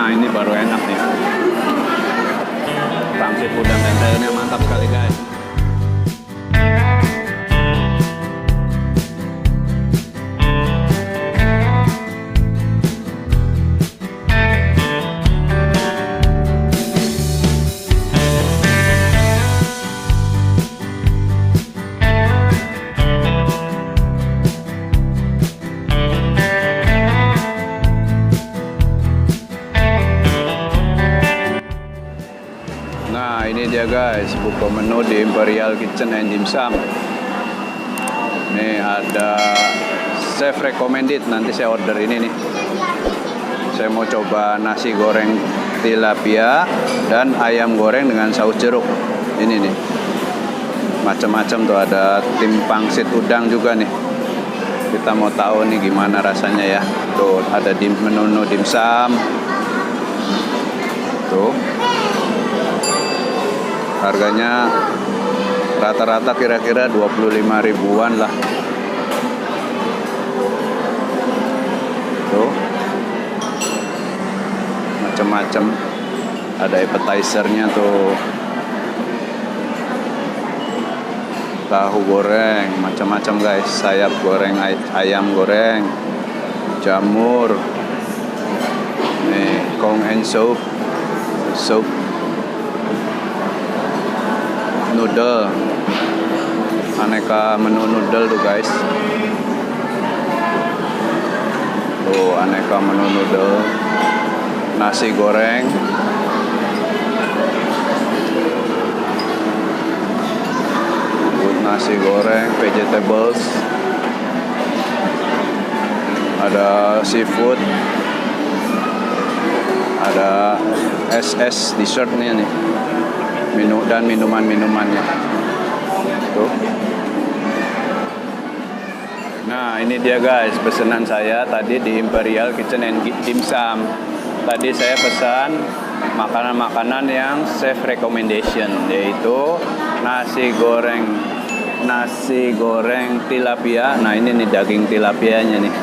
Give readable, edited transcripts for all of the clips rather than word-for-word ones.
Nah, ini baru enak nih. Pangsit udang dan sayurnya mantap sekali guys. Nah, ini dia guys, buku menu di Imperial Kitchen and Dim Sum. Nih ada chef recommended, nanti saya order ini nih. Saya mau coba nasi goreng tilapia dan ayam goreng dengan saus jeruk. Ini nih. Macam-macam tuh, ada tim pangsit udang juga nih. Kita mau tahu nih gimana rasanya ya. Tuh ada di menu dim sum. Tuh. Harganya rata-rata kira-kira 25 ribuan lah. Tuh. Macam-macam. Ada appetizernya tuh. Tahu goreng, macam-macam guys. Sayap goreng, ayam goreng, jamur. Nih, kong and soup. Soup. Noodle, aneka menu noodle tuh guys. Tuh aneka menu noodle, nasi goreng, nasi goreng, vegetables, ada seafood, ada SS dessertnya nih. Dan minuman-minumannya tuh. Nah, ini dia guys pesanan saya tadi di Imperial Kitchen and Dim Sum. Tadi saya pesan makanan-makanan yang chef recommendation, yaitu nasi goreng tilapia. Nah, ini nih daging tilapianya nih.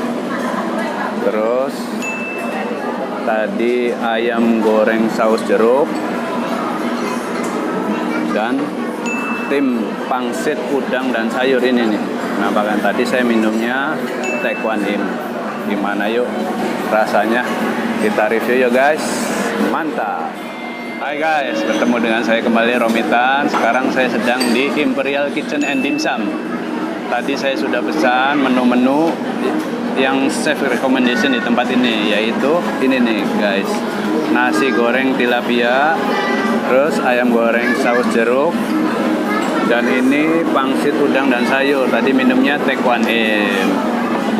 Terus tadi ayam goreng saus jeruk. Dan tim pangsit udang dan sayur ini nih. Nah, bahkan tadi saya minumnya Teh Kwan Im. Gimana yuk rasanya? Kita review yuk guys. Mantap. Hai guys, bertemu dengan saya kembali Romitan. Sekarang saya sedang di Imperial Kitchen and Dim Sum. Tadi saya sudah pesan menu-menu yang chef recommendation di tempat ini, yaitu ini nih guys. Nasi goreng tilapia, terus ayam goreng saus jeruk, dan ini pangsit udang dan sayur. Tadi minumnya Teh Kwan Im.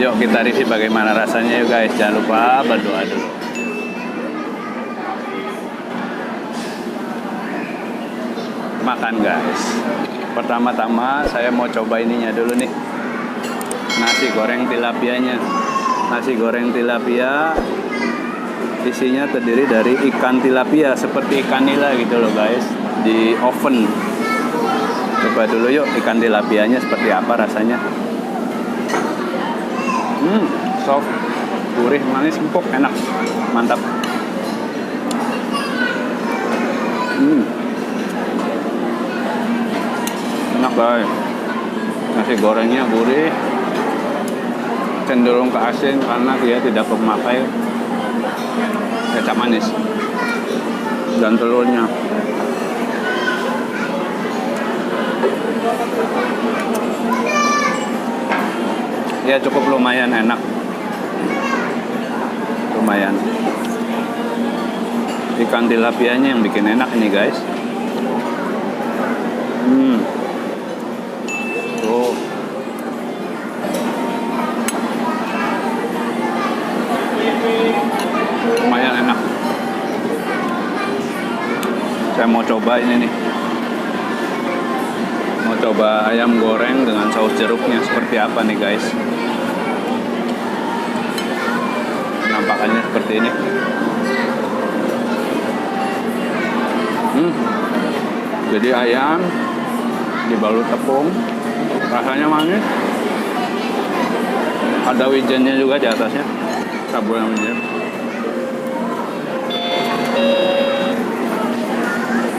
Yuk kita review bagaimana rasanya yuk guys. Jangan lupa berdoa dulu. Makan guys. Pertama-tama saya mau coba ininya dulu nih. Nasi goreng tilapianya. Nasi goreng tilapia isinya terdiri dari ikan tilapia seperti ikan nila gitu loh guys, di oven. Coba dulu yuk ikan tilapianya seperti apa rasanya. Soft, gurih, manis, empuk, enak, mantap. Enak guys. Nasi gorengnya gurih, cenderung ke asin karena dia tidak memakai kecap manis, dan telurnya ya cukup lumayan enak, lumayan. Ikan tilapianya yang bikin enak ini guys. Tuh. Lumayan enak. Saya mau coba ini nih. Mau coba ayam goreng dengan saus jeruknya seperti apa nih guys. Nampakannya seperti ini. Jadi ayam dibalut tepung, rasanya manis. Ada wijennya juga di atasnya, taburan wijen.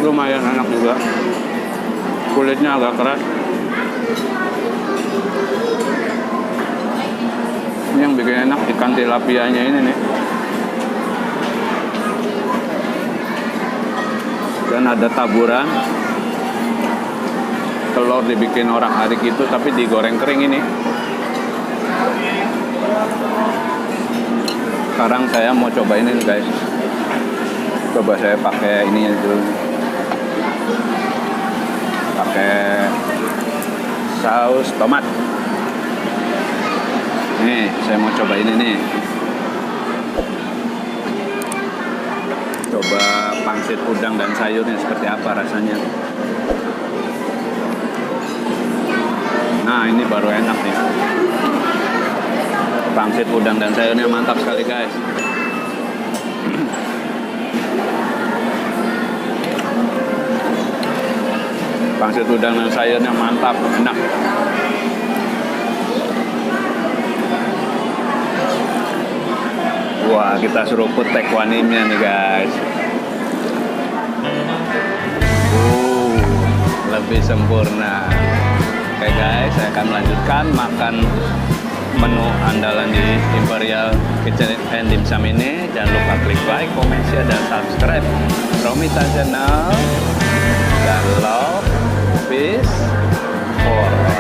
Lumayan enak juga. Kulitnya agak keras. Ini yang bikin enak ikan tilapianya ini nih. Dan ada taburan telur dibikin orang arik itu tapi digoreng kering ini. Sekarang saya mau coba ini guys. Coba saya pakai ini dulu. Pakai saus tomat. Nih, saya mau coba ini nih. Coba pangsit udang dan sayurnya seperti apa rasanya. Nah, ini baru enak nih. Pangsit udang dan sayurnya mantap sekali guys. Pangsit udang dan sayurnya mantap, enak. Wah, kita seruput tekwanimnya nih guys. Lebih sempurna. Oke guys, saya akan melanjutkan makan menu andalan di Imperial Kitchen and Dim Sum ini. Jangan lupa klik like, comment, share, dan subscribe Romita Channel. Dan love, peace, for